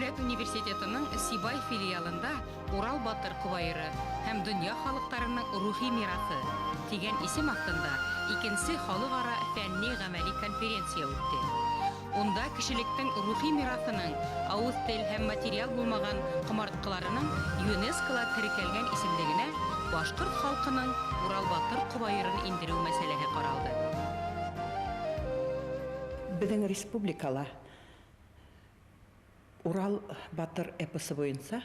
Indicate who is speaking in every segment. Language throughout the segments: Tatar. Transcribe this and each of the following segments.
Speaker 1: дәүләт университетының Сибай филиалында Урал батыр кубайыры һәм дөнья халыкларының рухи мирасы дигән исем астында икенче халыкара фәнни-гамәли конференция үтте. Онда кешелектең рухи мирасының авыз тел һәм материал булмаган комарткаларының ЮНЕСКО-га теркәлгән исемлегенә башкорт халкының Урал батыр кубайырын индерү мәсьәләсе каралды.
Speaker 2: Безнең республикала Урал батыр эпосы буенча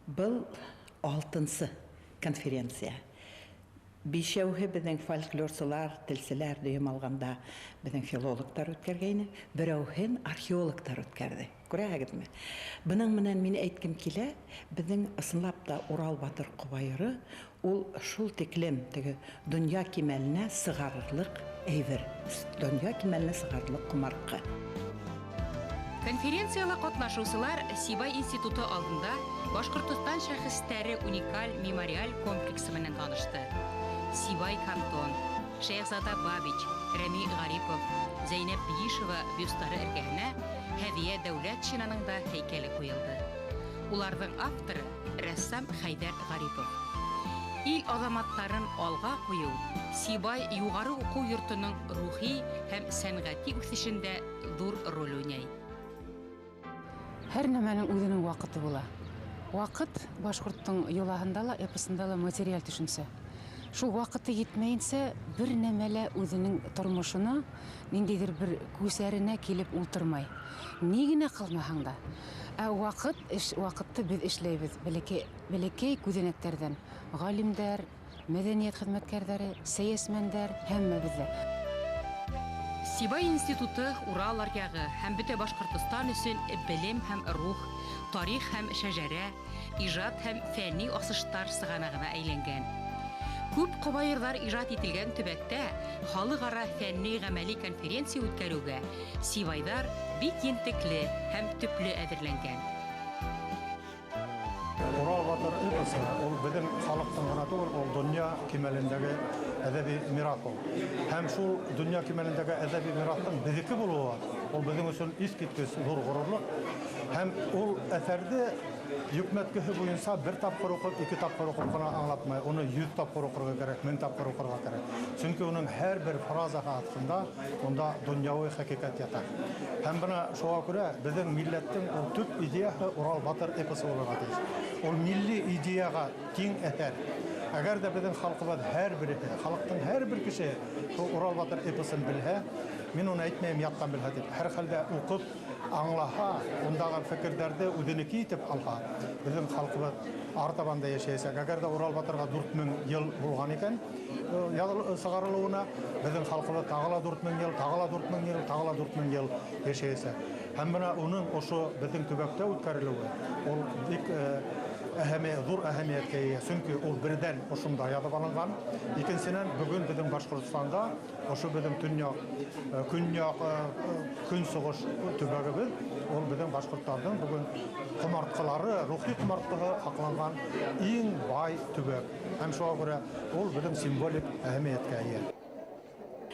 Speaker 2: был 6-нчы конференция. Бишәүһе безнең фольклорчылар, телчеләр дигән алганда безнең филологтар үткәргәйне, берәүһен археологтар үткәрде. Күрәһегезме? Буның менән мин әйткем килә, безнең ысынлап та Урал батыр кубайыры ул шул тиклем теге дөнья кимәленә сыгарырлык әйбер. Дөнья кимәленә сыгарырлык кумаркы.
Speaker 1: Конференцияла катнашучылар Сибай институты алдында Башкортстан шәхестәре уникаль мемориаль комплексы менән танышты. Сибай кантон, Шәйхзада Бабич, Рәми Гарипов, Зәйнәп Биишева бюстлары эргәһенә Һәдия дәүләт чинаның да һәйкәле куелды. Уларның авторы рәссам Хәйдәр Гарипов. Ил азаматтарын алга кую Сибай югары уку йортының рухи һәм сәнгати үсешендә зур роль уйнай.
Speaker 3: Һәр нәмәнең үзенең вакыты була. Вакыт башкорттың йолаһында ла, эпосында ла материаль төшенсә. Шул вакыты җитмәенсә, бер нәмәлә үзенең тормышына, ниндидер бер күсәренә килеп ултырмай. Ни генә кылмаһаң да. Вакытты без эшләйбез. Бәләкәй күзәнәктәрдән галимдәр, мәдәният хезмәткәрләре, сәясәтмәннәр һәммәбез.
Speaker 1: Сибай институты Урал аръягы һәм бөтә Башкортстан өчен белем һәм рух, тарих һәм шәҗәрә, иҗат һәм фәнни асыштар сыганагына әйләнгән. Күп кубайырлар иҗат ителгән төбәктә халыкара фәнни-гамәли конференция үткәрүгә Сибайдар бик ентекле һәм төпле әзерләнгән.
Speaker 4: Урал батыр эпосы ул безнең халыктың гына түгел, ул дөнья кимәлендәге әдәби мирас. Һәм шул дөнья кимәлендәге әдәби мирастың безнеке булуы ул безнең өчен искиткеч зур горурлык. Һәм ул әсәрде йөкмәткеһе буенча бер тапкыр укып, 2 тапкыр укып кына аңлатмай, уны 100 тапкыр укырга кирәк, 1000 тапкыр укырга кирәк. Чөнки уның һәр бер фразаһы астында онда дөньяви хакыйкать ята. Һәм бuna шуңа күрә безнең милләттең ул төп идеяһы Урал батыр эпосы булырга тиеш. Ул милли идеяга тиң әсәр. Әгәр дә безнең халкыбыз һәр бере, халыктың һәр бер кеше Урал батыр эпосын белһә, мин уны әйтмәйм яттан белһә дип, һәр хәлдә укып аңлаһа, ондагы фикерләрне үзенеке итеп алга. Безнең халкыбыз артабанда яшәячәк. Әгәр дә Урал батырга 4000 ел булган икән, сыгарылуына безнең халкыбыз тагыла 4000 ел, тагыла 4000 ел, тагыла 4000 ел яшәячәк. Һәм менә уның ошо безнең төбәктә үткәрелүе, ул бик зур әһәмияткә ия. Чөнки ул бердән ошында язып алынган. Икенчедән, бүген безнең Башкортстанда ошо безнең көньяк көнсыгыш төбәгебез, ул безнең башкортларның бүген кумарткалары, рухи кумарткага акланган иң бай төбәк. Һәм шуңа күрә ул безнең символик әһәмияткә ия.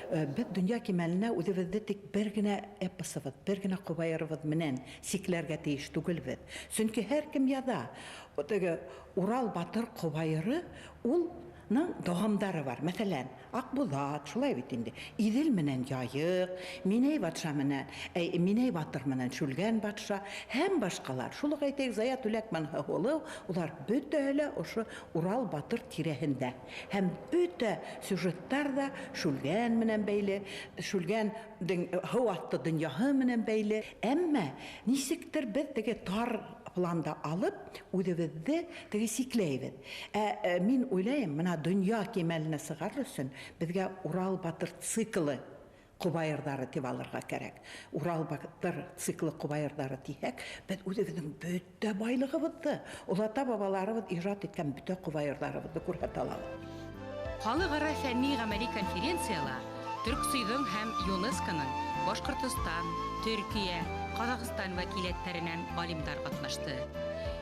Speaker 2: Без дөнья кимәленә үзебезне тик бер генә эпосыбыз, бер генә кубайырыбыз менән сикләргә тиеш түгелбез. Чөнки һәр кем яза. Теге Урал батыр кубайыры ул догамдары бар. Мәсәлән, Акбулат, шулай бит инде. Идел менән Яйык, Минәй батша менән, Минәй батыр менән Шүлгән батша һәм башкалар. Шулай әйтәк, Зая Түләкмән һәм улар бөтәһе ошо Урал батыр тирәһендә. Һәм бөтә сюжеттар да Шүлгән менән бәйле, Шүлгәннең һәү атты дөньяһы менән бәйле. Әмма нисектер без теге тар планда алып, үзебезне теге сикләйбез. Мин уйлайм, менә дөнья кимәленә сыгар өчен безгә Урал батыр циклы кубайырлары дип алырга кирәк. Урал батыр циклы кубайырлары дисәк, без үзебезнең бөтә байлыгыбызны, улата бабаларыбыз иҗат иткән бөтә кубайырларыбызны күрсәтә алабыз.
Speaker 1: Халыкара фәнни-гамәли конференциялар Төрксөйдең һәм ЮНЕСКОның Башкортстан, Төркия, Казакстан вәкилләтләреннән галимдар катнашты.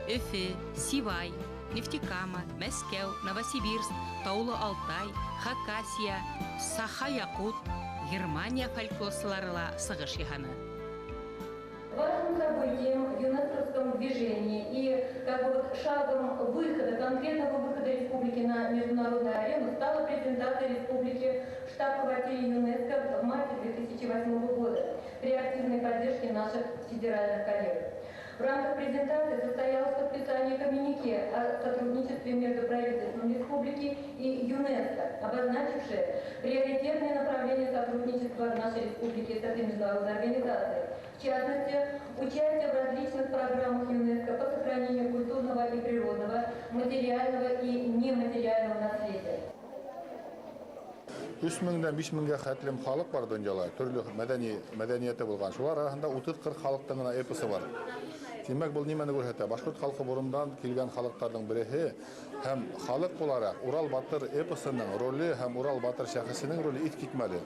Speaker 1: Өфе, Сибай, Нефтекама, Мәскәү, Новосибирск, Таулы Алтай, Хакасия, Саха-Якут, Германия фольклорчылары ла сыгыш яһаны.
Speaker 5: Важным событием в ЮНЕСКОвском движении и шагом выхода, конкретного выхода республики на международную арену стала презентация республики в штаб-квартире ЮНЕСКО в марте 2008 года при активной поддержке наших федеральных коллег. В рамках презентации состоялось подписание коммюнике о сотрудничестве между правительством республики и ЮНЕСКО, обозначившее приоритетные направления сотрудничества нашей республики с этой международной организацией. В частности, участие в различных программах ЮНЕСКО по сохранению культурного и природного, материального и нематериального наследия.
Speaker 6: 3000-ден 5000-ге хәтлем халык бар дөньяда, төрле мәдәнияте булган. Шулар арасында 30-40 халыктың гына эпосы бар. Демәк, бу нимәне күрсәтә? Башкорт халкы бурындан килгән халыкларның береһе һәм халык буларак Урал батыр эпосының роле һәм Урал батыр шәхесенең роле искитмәле.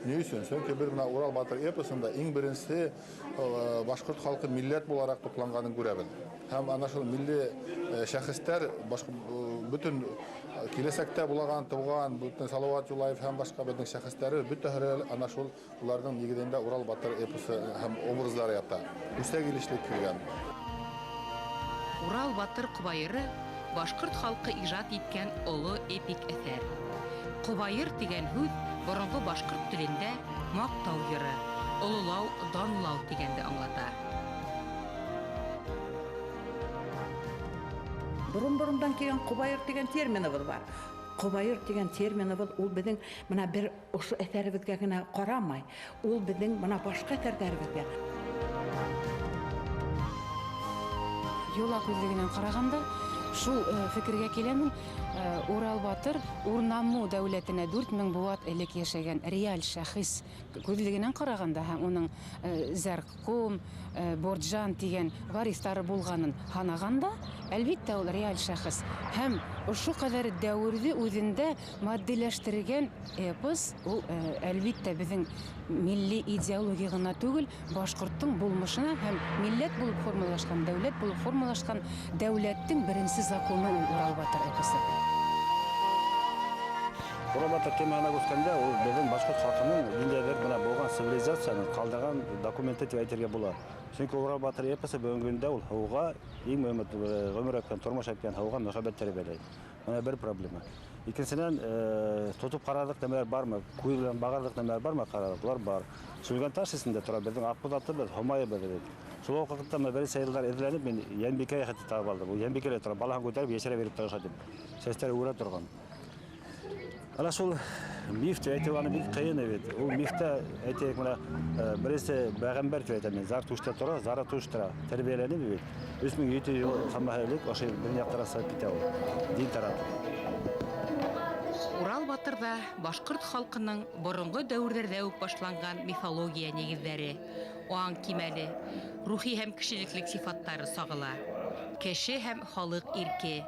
Speaker 6: Ни өчен? Чөнки бер менә Урал батыр эпосында иң беренче башкорт халкы милләт буларак тупланганын күрәбез. Һәм ана шул милли шәхестәр бөтен киләсәктә булаган туган бөтен Салават Юлаев һәм башка безнең шәхестәре бөтәһе ана шул уларның нигезендә Урал батыр эпосы һәм образлары ята. Үстә килешлек килгән.
Speaker 1: Урал батыр Кубайыры башкорт халкы иҗат иткән олы эпик әсәр. Кубайыр дигән һүз борынгы башкорт телендә мактау йыры, олылау, данлау дигәнде аңлата.
Speaker 2: Бурын-бурындан келген Кубайыр деген терминыбыз бар. Кубайыр деген терминыбыз ул безнең менә бер ошы әсәребезгә генә карамай, ул безнең менә башка әсәрләребезгә.
Speaker 3: Юла күзлегеннән караганда, шул фикергә киләмен, Урал батыр Урнаму дәүләтенә 4000 буат элек яшәгән реаль шәхес күзлегеннән караганда һәм уның Зәркум, Борджан дигән варислары булганын һанаганда, әлбиттә ул реаль шәхес һәм ошо кадәр дәврде үзендә матдәләштергән эпос ул әлбиттә безнең милли идеология гына түгел, башкорттың булмышына һәм милләт булып формалашкан, дәүләт булып формалашкан дәүләттең беренче законы ул Урал батыр эпосы.
Speaker 7: Урал батыр теманы күскәндә, ул безнең башкорт халкының диндәләр белән булган цивилизацияны калдырган документы дип әйтергә була. Чөнки Урал батыр эпосы бүгенге көндә ул һауга иң мөһим гомер иткән, тормыш иткән һауга мөхәббәт тәрбияләй. Менә бер проблема. Икенчедән, тотып карадык нәмәләр бармы? Күй белән багардык нәмәләр бармы? Карадыклар бар. Шулган таш исендә тора безнең Акбудатыбыз, Хомаебыз. Шул вакытта мен бер сәйрләр эзләнеп, мен Янбикә яхты табып алдым. Ул Янбикәлә тора, балаһын күтәреп яшәрә берип торган дип. Сәстәр үрә торган. Ана шул миф әйтеп аны бик кыен бит. Ул мифтә әйтәк менә берсе пәйгамбәр әйтә, Зартушта тора, Заратуштра тәрбияләнеп бит. 3700 ел хамаһәлек ашы бер яктараса китә ул. Дин таратып.
Speaker 1: Урал батырда башкорт халкының борынгы дәврләрдә үк башланган мифология нигезләре, ан кимәле, рухи һәм кешелеклек сифаттары сагыла. Кеше һәм халык ирке,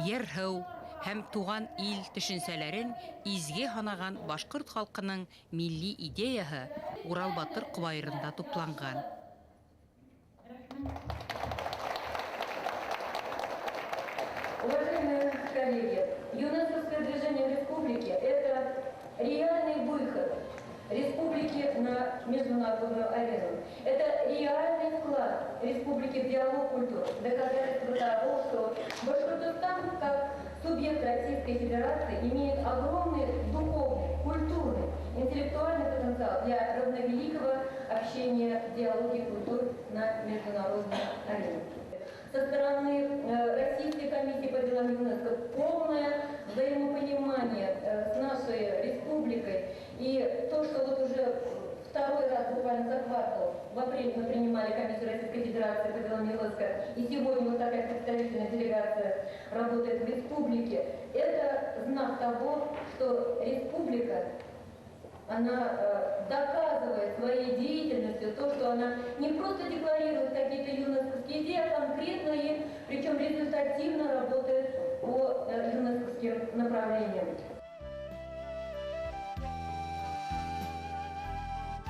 Speaker 1: ер-һыу һәм туган ил төшенсәләрен изге һанаган башкорт халкының милли идеяһы Урал батыр Кубайырында тупланган.
Speaker 5: Уважаемые коллеги, ЮНЕСКовское движение республики – это реальный выход республики на международную арену. Это реальный вклад республики в диалог культур, доказательство того, что Башкортостан, как субъект Российской Федерации, имеет огромный духовный, культурный, интеллектуальный потенциал для равновеликого общения в диалоге культур на международной арене. Со стороны Российской комиссии по делам ЮНЕСКО полное взаимопонимание с нашей республикой. И то, что вот уже второй раз буквально за квартал в апреле мы принимали комиссию Российской Федерации по делам ЮНЕСКО, и сегодня вот такая представительная делегация работает в республике, это знак того, что республика, она доказывает своей деятельностью то, что она не просто декларирует какие-то ЮНЕСКовские идеи, а конкретно и, причем результативно работает по ЮНЕСКовским направлениям.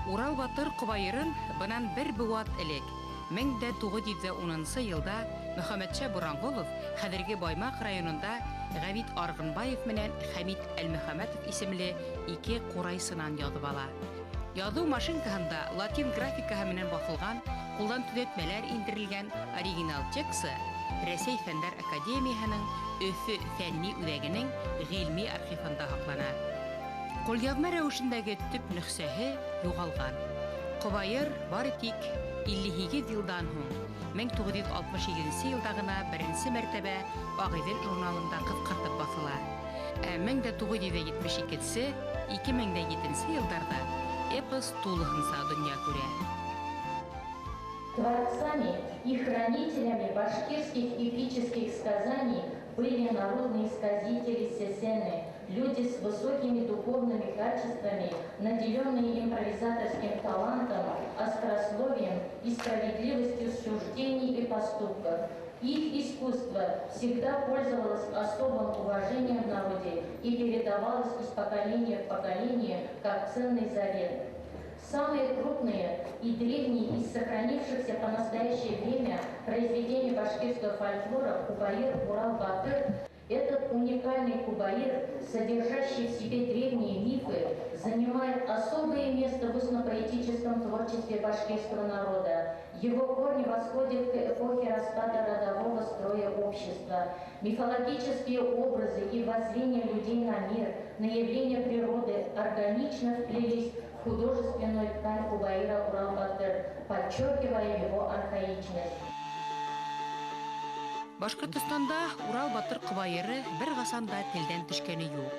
Speaker 1: Урал батыр Кубайырын бынан бер буат элек 1910 елда Мөхәммәтшә Буранғолов хәзерге Баймак районында Габит Аргынбаев менән Хәмит Әлмөхәммәтов исемле ике курайсынан язып ала. Язу машинкаһында латин графикаһы менән басылган кулдан төзәтмәләр индерелгән оригинал тексты Рәсәй Фәннәр Академияһының Өфө фәнни үҙәгенең ғилми архивында һаҡлана. Ҡулъяҙма рәүешендәге төп нөсхәһе юғалған. Ҡобайыр бары тик 58 йылдан һуң 1967 йылда гына беренсе мәртәбә Ағиҙел журналында ҡыҫҡартып баҫыла. 1972-2007 йылдарда эпос тулыһынса донъя күрә.
Speaker 5: Творцами и хранителями башкирских эпических сказаний были народные сказители Сесены, люди с высокими духовными качествами, наделенные импровизаторским талантом, острословием и справедливостью суждений и поступков. Их искусство всегда пользовалось особым уважением в народе и передавалось из поколения в поколение как ценный завет. Самые крупные и древние из сохранившихся по настоящее время произведения башкирского фольклора «Кубаир», «Урал-Батыр». Этот уникальный кубаир, содержащий в себе древние мифы, занимает особое место в устно-поэтическом творчестве башкирского народа. Его корни восходят к эпохе распада родового строя общества. Мифологические образы и воззрения людей на мир, на явления природы органично вплелись в художественную ткань кубаира «Урал-Батыр», подчеркивая его архаичность.
Speaker 1: Башкортостанда Урал-Батыр ҡобайыры бер ҡасанда телдән төшкәне юҡ.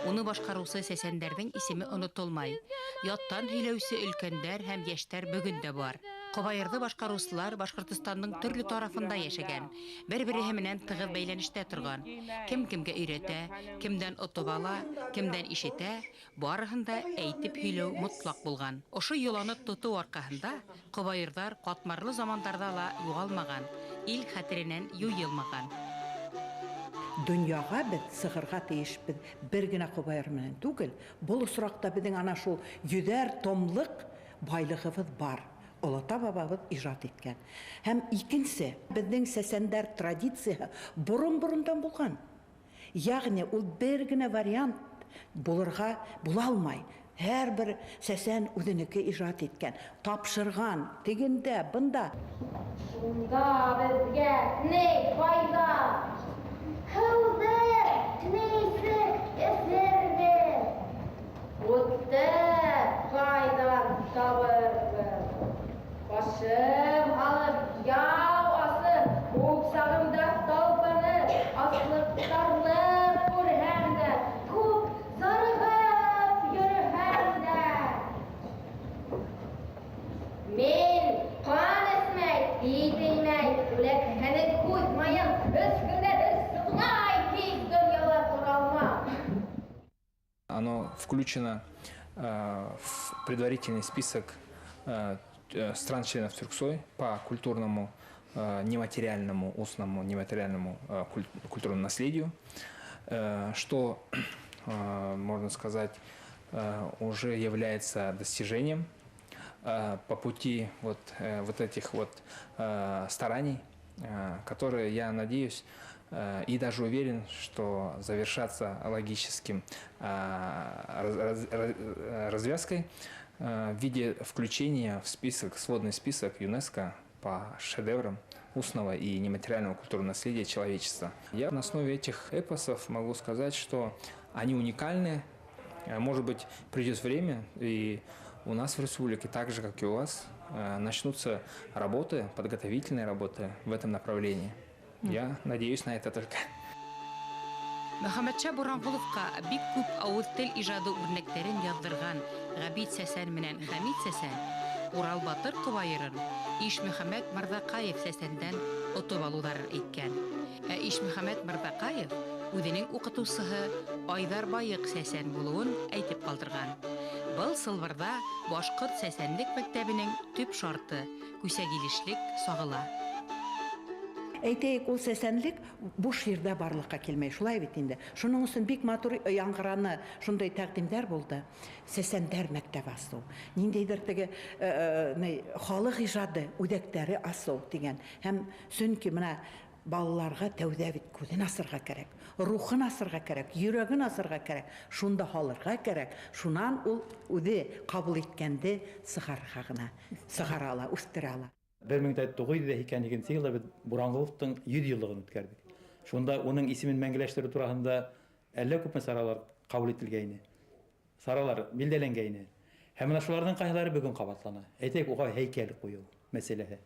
Speaker 1: Уны башҡарыусы сәсәндәрҙең исеме онотолмай. Яттан һөйләүсе өлкәндәр һәм йәштәр бөгөн дә бар. Ҡобайырҙы башҡарыусылар Башҡортостандың төрлө тарафында йәшәгән, бер-береһе менән тығыҙ бәйләнештә торған. Кем кемгә өйрәтә, кемдән отоп ала, кемдән ишетә, барыһын да әйтеп һөйләү мотлаҡ булған. Ошо йоланы тотоу арҡаһында ҡобайырҙар ҡатмарлы замандарҙа ла юғалмаған, ил хәтеренән юйылмаған.
Speaker 2: Дөньяға беҙ сығырға тейешбеҙ бер генә ҡобайыр менән түгел, был осраҡта беҙҙең ана шул 100 томлыҡ байлығыбыҙ бар. Олата бабабыҙ ижад иткән. Һәм икенсе, беҙҙең сәсәндәр традицияһы борон-борондан булған. Яғни ул бер генә вариант булырға була алмай. Һәр бер сәсән үҙенеке ижад иткән, тапшырған, тегендә, бында.
Speaker 5: Шунда беҙгә не файда? Һыуҙы нисек эсербеҙ? Утты ҡайҙан табырбыҙ? Башым һалып яу асып, күп сағымда талпынып, аслыҡтарлыҡ күрһәм дә, күп зарығып йөрөһәм дә. Мин ҡан эсмәй, ит йемәй, үләкһәне ҡуймайым, өскөндә сыҡмай, тиҙ донъяла тора алмам.
Speaker 8: Оно включено в предварительный список стран-членов Тюрксой по культурному, нематериальному, устному, нематериальному культурному наследию, что, можно сказать, уже является достижением по пути вот этих вот стараний, которые, я надеюсь, и даже уверен, что завершатся логическим развязкой в виде включения в список, сводный список ЮНЕСКО по шедеврам устного и нематериального культурного наследия человечества. Я на основе этих эпосов могу сказать, что они уникальны. Может быть, придет время, и у нас в республике, так же, как и у вас, начнутся работы, подготовительные работы в этом направлении. Я надеюсь на это только.
Speaker 1: Мөхәммәтшә Буранғоловҡа бик күп ауыҙ тел ижады үрнәктәрен яҙҙырған Ғәбит Сәсән менән Хәмит Сәсән Урал-Батыр ҡобайырын Ишмөхәмәт Мырҙаҡаев Сәсәндән отоп алыуҙарын әйткән. Ә Ишмөхәмәт Мырҙаҡаев үҙенең уҡытыусыһы Айҙар Байыҡ Сәсән булыуын әйтеп ҡалдырған. Был Сылбырҙа Башҡорт Сәсәнлек мәктәбенең төп шарты күсәгилешлек сағыла.
Speaker 2: Әйтәйек, ул сәсәнлек буш ердә барлыҡҡа килмәй, шулай бит инде. Шуның өсөн бик матур яңғыраны, шундай тәҡдимдәр булды. Сәсәндәр мәктәбе асыу, ниндәйҙер теге халыҡ ижады үҙәктәре асыу дигән. Һәм сөнки менә балаларға тәүҙә бит күҙен асырға кәрәк, рухын асырға кәрәк, йөрәген асырға кәрәк, шунда һалырға кәрәк. Шунан ул үҙе ҡабул иткәнде сығарырға ғына, сығара ала, үҫтерә ала.
Speaker 9: 1982 жылы біз Буранғұловтың 100 жылдығын өткердік. Шонда оның исемен мәңгілештіру турасында әлі көп саралар қабыл етілгейні. Саралар билделенгейні. Һәм шуларның кайһылары бүген кабатлана. Әйтәк, уга һәйкәл кую мәсьәләсе.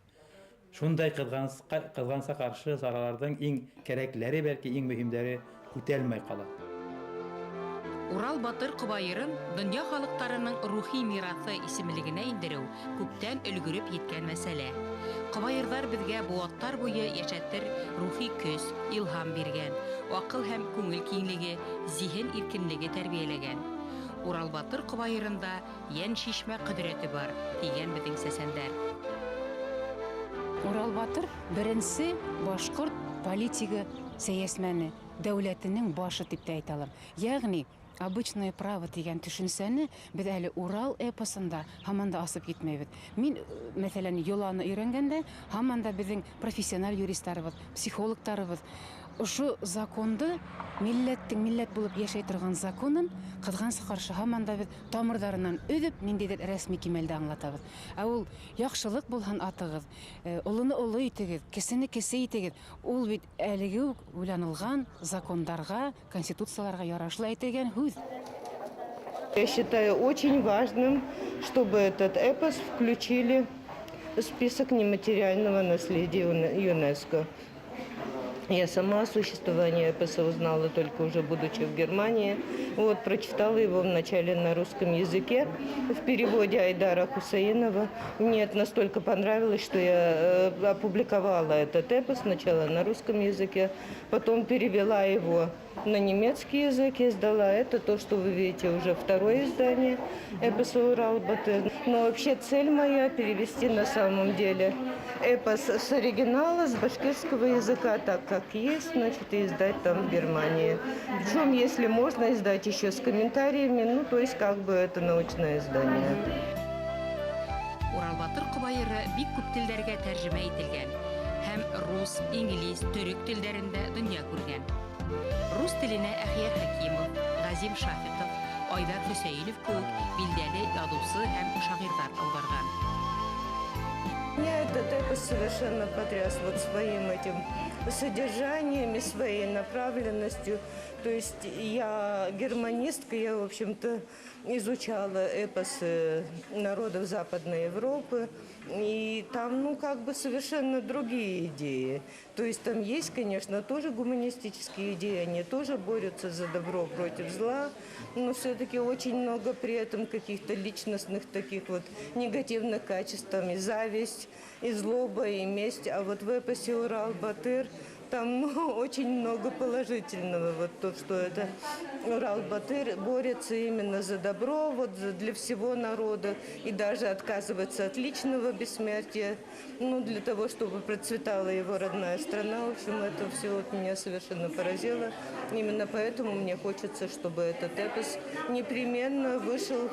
Speaker 9: Шундай кызганса каршы сараларның иң кирәкләре, бәлки иң мөһимдәре үтәлмәй кала.
Speaker 1: Урал Батыр Кубайырын дөнья халыктарының рухи мирасы исемлегенә индерү күптән өлгөрүп еткән мәсьәлә. Кубайырдар безгә бу аттар буе яшәтер рухи көс, илһам биргән, акыл һәм күңел киңлеге, зиһен иркенлеге тәрбияләгән. Урал Батыр Кубайырында ян шишмә кудрәте бар, дигән безнең сәсәндәр.
Speaker 3: Урал Батыр беренче башкорт политика сәясәтмәне, дәүләтенең башы дип тә әйтә алам. Ягъни обычное право дигән төшенсәне без әле Урал эпосында һаман да асып китмәйбез. Мин, мәсәлән, Йоланы өйрәнгәндә, һаман да безнең профессиональ юристларыбыз, психологларыбыз ошо законды милләттең милләт булып яшәй торган законын кызганса каршы һаман да без тамырдарыннан өҙөп ниндидер рәсми кимәлдә аңлатабыз. Ә ул яхшылык булһын атыгыз, улыны улы итегез, кесене кесе итегез. Ул бит әлеге уйланылган закондарга, конституцияларга ярашлы әйтелгән һүз.
Speaker 10: Я считаю очень важным, чтобы этот эпос включили в список нематериального наследия ЮНЕСКО. Я сама о существовании эпоса узнала только уже будучи в Германии. Вот, прочитала его вначале на русском языке в переводе Айдара Хусаинова. Мне это настолько понравилось, что я опубликовала этот эпос сначала на русском языке, потом перевела его на немецкий язык и сдала. Это то, что вы видите, уже второе издание эпоса «Урал Батыр». Но вообще цель моя перевести на самом деле эпос с оригинала, с башкирского языка, так как есть, значит, и издать там в Германии. Причем, если можно, издать еще с комментариями, ну, то есть, как бы это научное издание.
Speaker 1: Урал Батыр Кубайыры бик күп телдәргә тәрҗемә ителгән һәм рус, инглиз, төрек телләрендә дөнья күргән. Рус теленә Әхияр Хәкимов, Газим Шафиков, Айдар Хөсәйнов кеүек билдәле язучы һәм шагыйрьләр алгарган.
Speaker 10: Меня этот эпос совершенно потряс вот своим этим содержанием и своей направленностью. То есть я германистка, я, в общем-то, изучала эпосы народов Западной Европы, и там, ну, как бы совершенно другие идеи. То есть там есть, конечно, тоже гуманистические идеи, они тоже борются за добро против зла, но все-таки очень много при этом каких-то личностных таких вот негативных качеств, там и зависть, и злоба, и месть. А вот в эпосе «Урал Батыр» там, ну, очень много положительного. Вот то, что это Урал Батыр борется именно за добро, вот для всего народа, и даже отказывается от личного бессмертия, ну, для того, чтобы процветала его родная страна. В общем, это все вот меня совершенно поразило. Именно поэтому мне хочется, чтобы этот эпос непременно вышел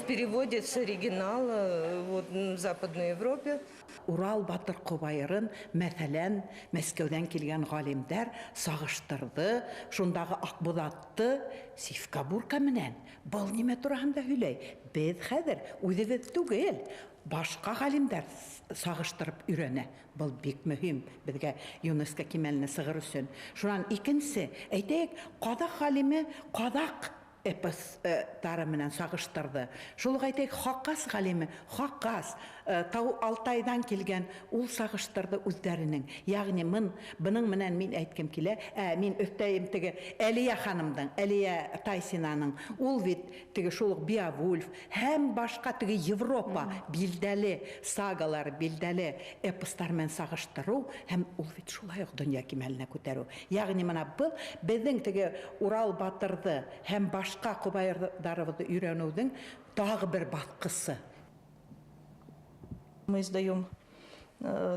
Speaker 10: в переводе с оригинала вот, в Западной Европе.
Speaker 2: Урал Батыр Кубайырын, мәсәлән, Мәскәүдән килгән галимдәр сагыштырды, шундагы Акбудатты Сивка Бурка менән. Был нимә турында һөйләй? Без хәзер үзебез түгел, башка галимдәр сагыштырып өйрәнә. Был бик мөһим безгә ЮНЕСКО кимәленә сыгыр өчен. Шуннан икенче, әйтәйек, Кадак галиме Кадак эпостары менән сагыштырды. Шул әйтәйек, Хакас галиме Хакас Тау Алтайдан килгән ул сагыштырды үзләренең. Ягъни буның менән мин әйткем килә, мин өстәем теге Әлия ханымның, Әлия Тайсинаның, ул бит теге шул Биавульф һәм башка теге Европа билдәле сагалар, билдәле эпостар менән сагыштыру һәм ул бит шулай ук дөнья кимәленә күтәрү. Ягъни менә бу безнең теге Урал Батырды һәм башка кубайырдарыбызды өйрәнүнең тагы бер баскысы.
Speaker 11: Мы издаем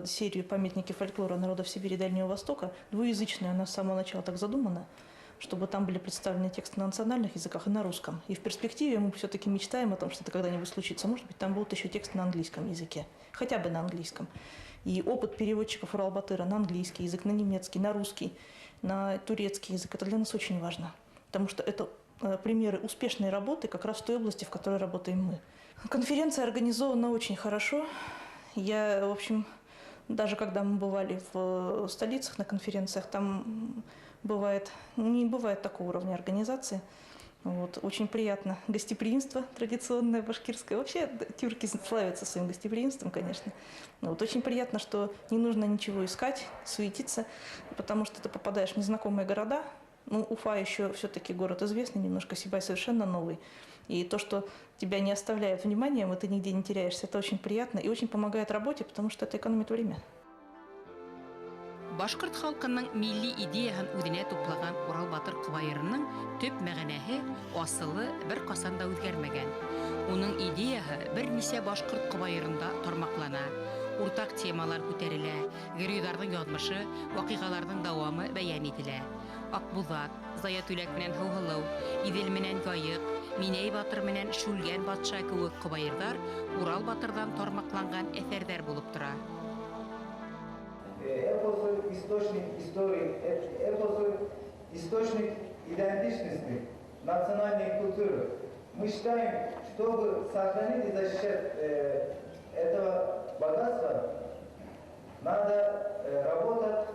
Speaker 11: серию «Памятники фольклора народов Сибири и Дальнего Востока». Двуязычная, она с самого начала так задумана, чтобы там были представлены тексты на национальных языках и на русском. И в перспективе мы все-таки мечтаем о том, что это когда-нибудь случится. Может быть, там будут еще тексты на английском языке, хотя бы на английском. И опыт переводчиков Урал Батыра на английский язык, на немецкий, на русский, на турецкий язык – это для нас очень важно, потому что это примеры успешной работы как раз в той области, в которой работаем мы. Конференция организована очень хорошо. Я, в общем, даже когда мы бывали в столицах на конференциях, там не бывает такого уровня организации. Вот, очень приятно. Гостеприимство традиционное башкирское. Вообще тюрки славятся своим гостеприимством, конечно. Вот, очень приятно, что не нужно ничего искать, суетиться, потому что ты попадаешь в незнакомые города. Ну, Уфа еще все-таки город известный, немножко Сибай совершенно новый. И то, что тебя не оставляет вниманием, и ты нигде не теряешься, это очень приятно и очень помогает работе, потому что это экономит время.
Speaker 1: Башкорт халкының милли идеяһын үҙенә туплаган Урал батыр ҡыбайырының төп мәғәнәһе асылы бер ҡасан да үҙгәрмәгән. Уның идеяһы бер нисә башҡорт ҡыбайырында тармаҡлана. Уртаҡ темалар күтәрелә, геройҙарҙың яҙмышы, ваҡиғаларҙың дауамы бәйән ителә. Аҡбуҙат, Зая Түләк менән Һыуһылыу, Иҙел менән Яйыҡ, Минәй батыр менән Шүлгән батша кеүек ҡыбайырҙар Урал батырҙан тармаҡланған әҫәрҙәр булып тора.
Speaker 12: Эпосы – источник истории, эпосы – источник идентичности, национальной культуры. Мы считаем, чтобы сохранить и защищать этого богатства, надо работать,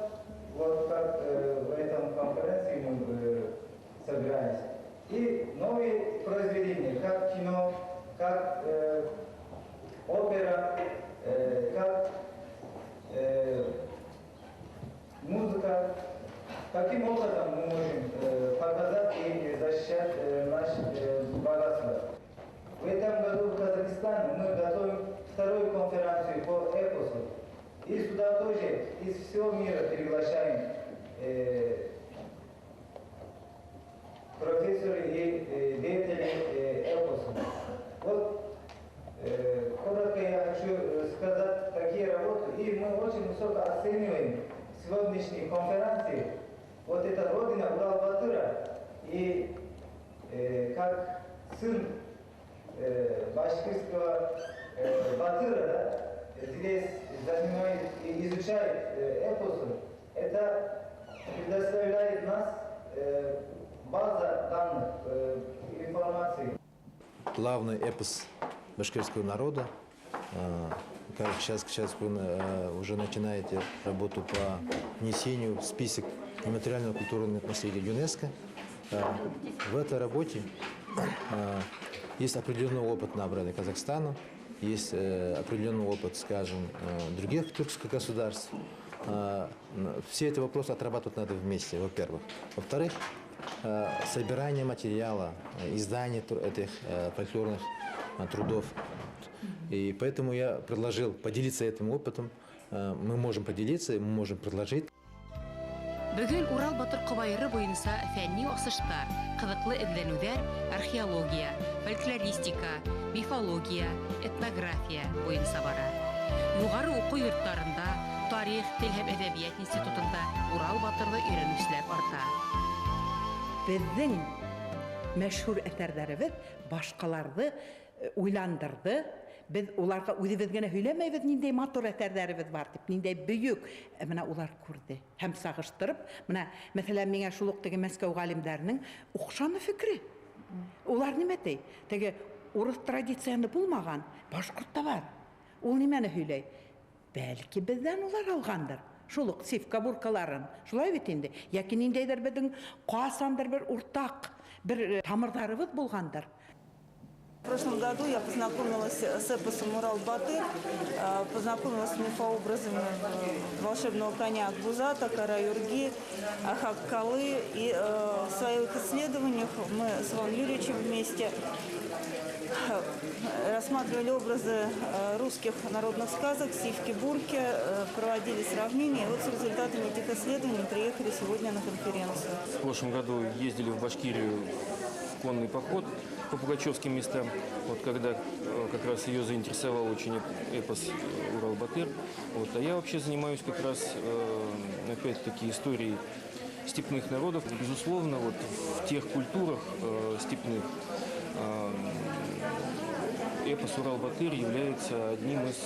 Speaker 12: вот как в этом конференции мы собираемся. И новые произведения, как кино, как опера, как музыка. Таким образом мы можем показать и защищать наше богатство. В этом году в Казахстане мы готовим вторую конференцию по эпосу. И сюда тоже из всего мира приглашаем профессоры и деятели эпоса. Вот коротко я хочу сказать такие работы. И мы очень высоко оцениваем сегодняшней конференции вот эта родина Урал-Батыра. И как сын башкирского Батыра, да, здесь занимает и изучает эпосы, это предоставляет нас база данных, информации.
Speaker 13: Главный эпос башкирского народа. Сейчас вы уже начинаете работу по внесению в список нематериального культурного наследия ЮНЕСКО. В этой работе есть определенный опыт, набранный Казахстаном, есть определенный опыт, скажем, других тюркских государств. Все эти вопросы отрабатывать надо вместе, во-первых. Во-вторых, собирание материала, издание этих фольклорных трудов. И поэтому я предложил поделиться этим опытом. Мы можем поделиться, мы можем предложить.
Speaker 1: Бөгөн Урал батыр ҡыбайыры буйынса фәнни асыштар, ҡыҙыҡлы эҙләнеүҙәр археология, фольклористика, мифология, этнография буйынса бара. Юғары уҡыу йорттарында, тарих, тел һәм әҙәбиәт институтында Урал батырҙы өйрәнеүселәр арта.
Speaker 2: Беҙҙең мәшһүр әҫәрҙәребеҙ башҡаларҙы уйландырҙы. Без уларға үҙебеҙ генә һөйләмәйбеҙ, ниндәй матур әҫәрҙәребеҙ бар дип, ниндәй бөйөк. Менә улар күрҙе һәм сағыштырып, менә мәҫәлән миңә шул уҡ теге Мәскәү ғалимдарының оҡшаны фекре. Улар нимә ти? Теге урыҫ традицияны булмаған, башҡортта бар. Ул нимәне һөйләй? Бәлки беҙҙән улар алғандыр. Шул уҡ сифка буркаларын. Шулай бит инде. Яки ниндәйҙер беҙҙең ҡасандыр бер уртаҡ, бер тамырҙарыбыҙ булғандыр.
Speaker 14: В прошлом году я познакомилась с эпосом Урал-Батыр, познакомилась с мифообразами волшебного коня Акбузата, Кара-Юрги, Ахак-Калы. И в своих исследованиях мы с Иваном Юрьевичем вместе рассматривали образы русских народных сказок, сивки-бурки, проводили сравнения. И вот с результатами этих исследований приехали сегодня на конференцию.
Speaker 15: В прошлом году ездили в Башкирию в конный поход по пугачевским местам, вот когда как раз ее заинтересовал очень эпос Урал-Батыр. Вот, а я вообще занимаюсь как раз, опять-таки, историей степных народов. Безусловно, вот в тех культурах степных эпос Урал-Батыр является одним из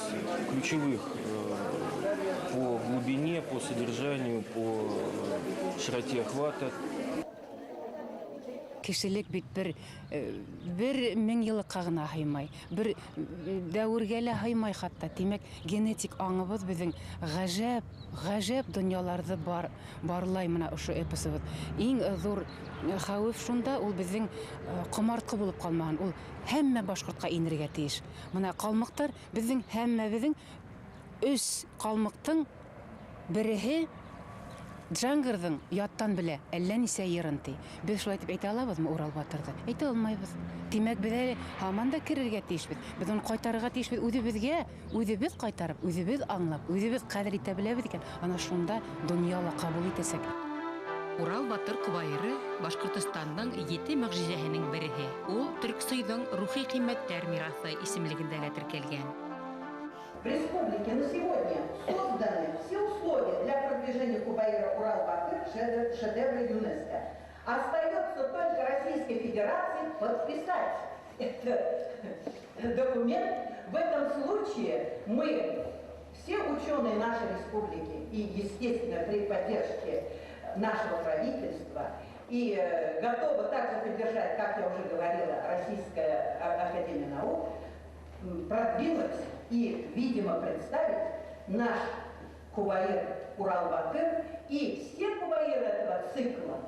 Speaker 15: ключевых по глубине, по содержанию, по широте охвата.
Speaker 3: кешелек бит бер мең еллыкка гына һыймай, бер дәвергә лә һыймай хатта. Димәк, генетик аңыбыз безнең гаҗәп дөньяларда барлай менә ошо эпосыбыз. Иң зур хәвеф шунда, ул безнең комарткы булып калмаган. Ул һәммә башкортка инергә тиеш. Менә калмыктар безнең һәммәбезнең өс калмыктың береһе Джангырдың яттан белә, әллә нисә йырынты. Без шулай дип әйтә алабызмы Урал батырды? Әйтә алмайбыз. Димәк, без һаман да керергә тиешбез. Без аны кайтарырга тиешбез. Үзебез кайтарып, үзебез аңлап, үзебез кадер итә беләбез икән. Ана шунда дөньяла кабул итәсәк.
Speaker 1: Урал батыр Кубайыры Башкортстанның 7 мөгъҗизәһенең береһе. Ул Төрксойдың рухи кыйммәттәр мирасы исемлегендә лә теркәлгән.
Speaker 2: В республике на сегодня созданы все условия для продвижения Кубайыра Урал-Батыр шедевра ЮНЕСКО. Остается только Российской Федерации подписать этот документ. В этом случае мы, все ученые нашей республики и, естественно, при поддержке нашего правительства, и готовы также поддержать, как я уже говорила, Российская академия наук, продвинуть и, видимо, представить наш Кубайыр Урал-Батыр и все кубайыры этого цикла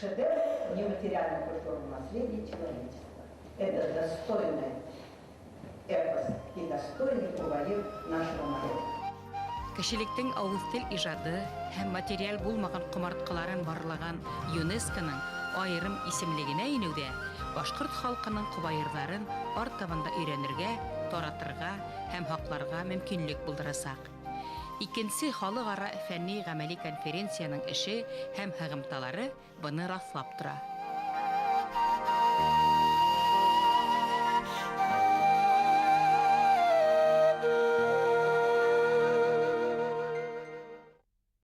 Speaker 2: шедевр нематериального культурного наследия человечества. Это достойный эпос и достойный Кубайыр нашего народа.
Speaker 1: Кешелектең авыз тел иҗады һәм материаль булмаган комарткаларын барлаган ЮНЕСКОның айрым исемлегенә инүдә башкорт халкының кубайырларын артабанда өйрәнергә, таратырга һәм хакларга мөмкинлек булдырасак. Икенче халыкара фәнни-гамәли конференцияның эше һәм һыгымталары буны раслап тора.